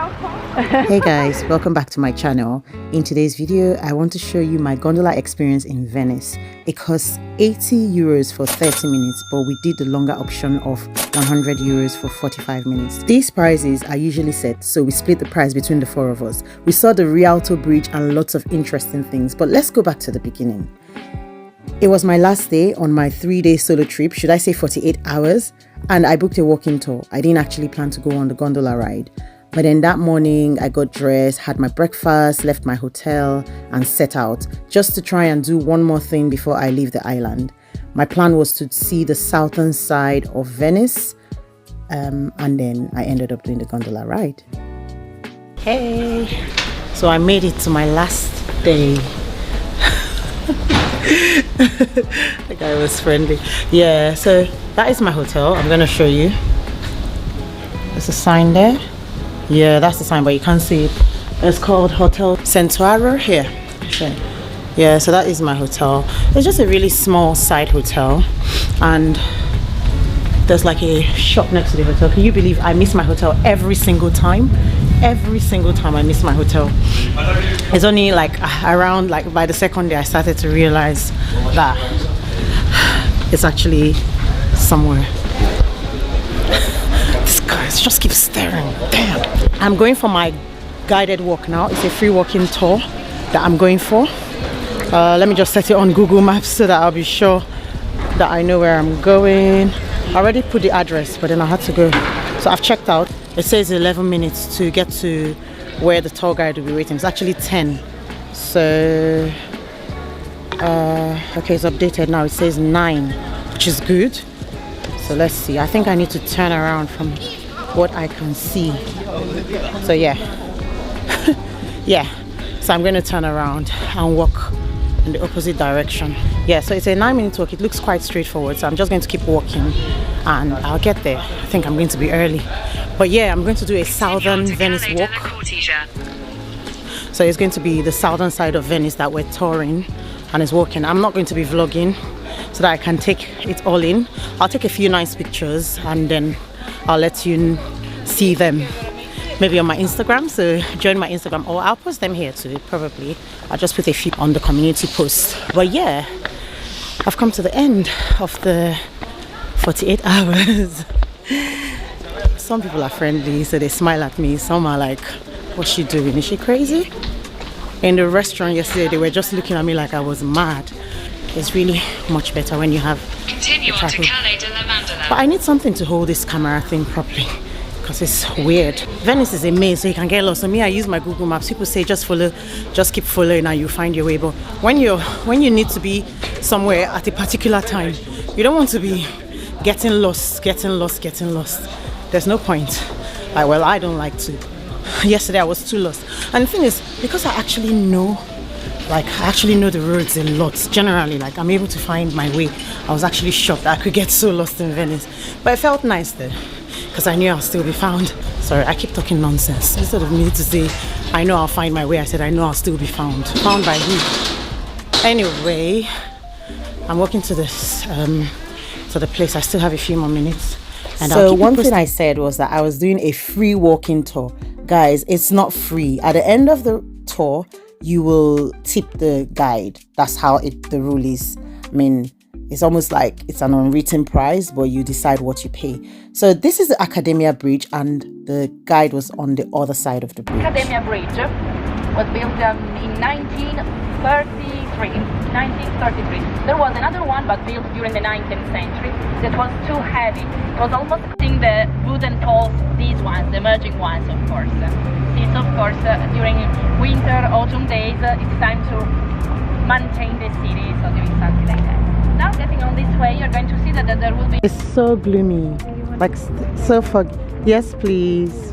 Hey guys, welcome back to my channel. In today's video, I want to show you my gondola experience in Venice. It costs 80 euros for 30 minutes, but we did the longer option of 100 euros for 45 minutes. These prices are usually set, so we split the price between the four of us. We saw the Rialto Bridge and lots of interesting things, but let's go back to the beginning. It was my last day on my 3-day solo trip, should I say 48 hours, and I booked a walking tour. I didn't actually plan to go on the gondola ride. But then that morning, I got dressed, had my breakfast, left my hotel, and set out just to try and do one more thing before I leave the island. My plan was to see the southern side of Venice, and then I ended up doing the gondola ride. Hey! So I made it to my last day. The guy was friendly. Yeah, so that is my hotel. I'm going to show you. There's a sign there. Yeah, that's the sign, but you can't see it. It's called Hotel Centuaro here. Okay. Yeah, so that is my hotel. It's just a really small side hotel, and there's like a shop next to the hotel. Can you believe I miss my hotel every single time? Every single time I miss my hotel. It's only like around by the second day I started to realize that it's actually somewhere. Guys, just keep staring. Damn. I'm going for my guided walk now. It's a free walking tour that I'm going for. Let me just set it on Google Maps so that I'll be sure that I know where I'm going. I already put the address, but then I had to go. So I've checked out. It says 11 minutes to get to where the tour guide will be waiting. It's actually 10. So, okay, it's updated now. It says 9, which is good. So let's see. I think I need to turn around from what I can see. So yeah. Yeah. So I'm going to turn around and walk in the opposite direction. Yeah, so it's a 9-minute walk. It looks quite straightforward. So I'm just going to keep walking and I'll get there. I think I'm going to be early. But yeah, I'm going to do a southern Venice walk. So it's going to be the southern side of Venice that we're touring and is walking. I'm not going to be vlogging, so that I can take it all in. I'll take a few nice pictures and then I'll let you see them maybe on my Instagram. So join my Instagram, or I'll post them here too, probably. I'll just put a few on the community post. But yeah, I've come to the end of the 48 hours. Some people are friendly, so they smile at me. Some are like, what's she doing? Is she crazy? In the restaurant yesterday, they were just looking at me like I was mad. It's really much better when you have Continue on to Calle de la Mandala. But I need something to hold this camera thing properly because it's weird. Venice is a maze, so you can get lost. So me, I use my Google Maps. People say just follow, just keep following and you find your way. But when you need to be somewhere at a particular time, you don't want to be getting lost. There's no point. Well, I don't like to. Yesterday I was too lost. And the thing is, because I actually know the roads a lot. Generally, I'm able to find my way. I was actually shocked that I could get so lost in Venice. But it felt nice though, because I knew I'll still be found. Sorry, I keep talking nonsense. Instead of me to say, I know I'll find my way, I said, I know I'll still be found. Found by who? Anyway, I'm walking to this, to the place. I still have a few more minutes. And so one thing I said was that I was doing a free walking tour. Guys, it's not free. At the end of the tour, you will tip the guide. That's how the rule is. I mean, it's almost like it's an unwritten price, but you decide what you pay. So this is the Academia Bridge, and the guide was on the other side of the bridge. Academia Bridge was built in 1933. There was another one, but built during the 19th century, that was too heavy. It was almost seeing the wooden poles, these ones, the emerging ones, of course. Since, of course, during winter, autumn days, it's time to maintain the city, so doing something like that. Now, getting on this way, you're going to see that there will be... It's so gloomy, so foggy. Yes, please.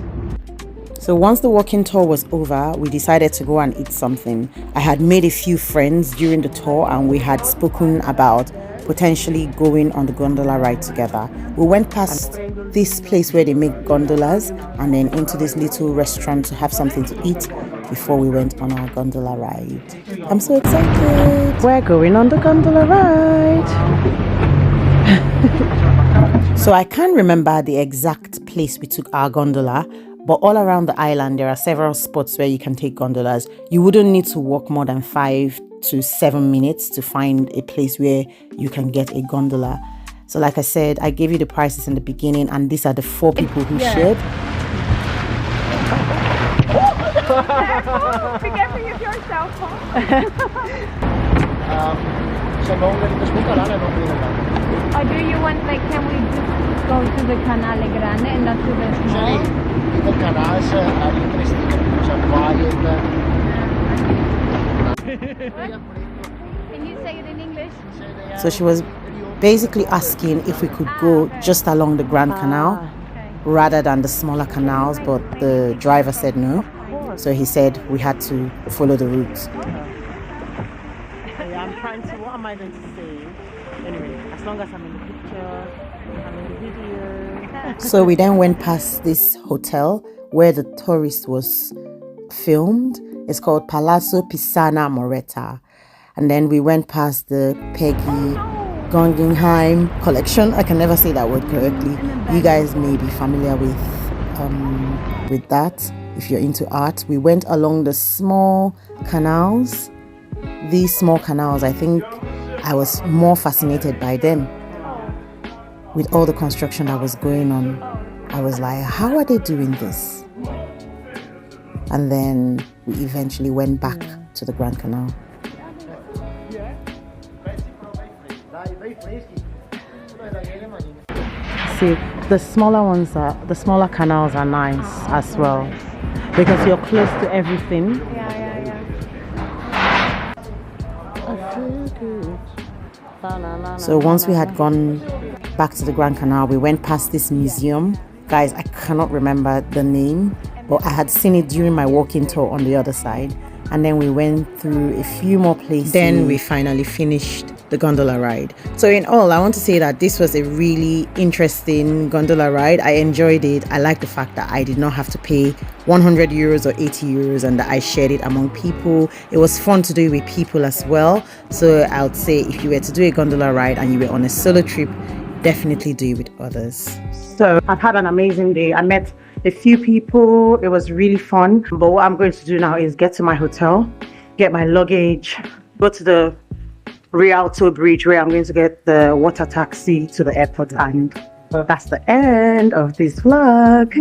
So once the walking tour was over, we decided to go and eat something. I had made a few friends during the tour and we had spoken about potentially going on the gondola ride together. We went past this place where they make gondolas and then into this little restaurant to have something to eat before we went on our gondola ride. I'm so excited! We're going on the gondola ride! So I can't remember the exact place we took our gondola, But all around the island, there are several spots where you can take gondolas. You wouldn't need to walk more than 5 to 7 minutes to find a place where you can get a gondola. So like I said, I gave you the prices in the beginning, and these are the 4 people who shared. Be careful with your cell phone. Or do you want, like, can we just go to the Canale Grande and not to the small? The canals are interesting because are quiet. Can you say it in English? So she was basically asking if we could go just along the Grand Canal rather than the smaller canals, but the driver said no. So he said we had to follow the route. Yeah, I'm trying to, what am I going to say? Anyway, as long as I'm in the picture, I'm in the video. So we then went past this hotel where the tourist was filmed. It's called Palazzo Pisana Moretta. And then we went past the Peggy Guggenheim collection. I can never say that word correctly. You guys may be familiar with that if you're into art. We went along the small canals. These small canals, I think I was more fascinated by them. With all the construction that was going on, I was like, how are they doing this? And then we eventually went back to the Grand Canal. See, the smaller canals are nice as well because you're close to everything. So once we had gone back to the Grand Canal, we went past this museum. Guys, I cannot remember the name, but I had seen it during my walking tour on the other side. And then we went through a few more places. Then we finally finished the gondola ride. So in all, I want to say that this was a really interesting gondola ride. I enjoyed it. I like the fact that I did not have to pay 100 euros or 80 euros and that I shared it among people. It was fun to do it with people as well. So I would say if you were to do a gondola ride and you were on a solo trip, definitely do it with others. So I've had an amazing day. I met a few people. It was really fun. But what I'm going to do now is get to my hotel, get my luggage, go to the Rialto Bridge where I'm going to get the water taxi to the airport, and that's the end of this vlog.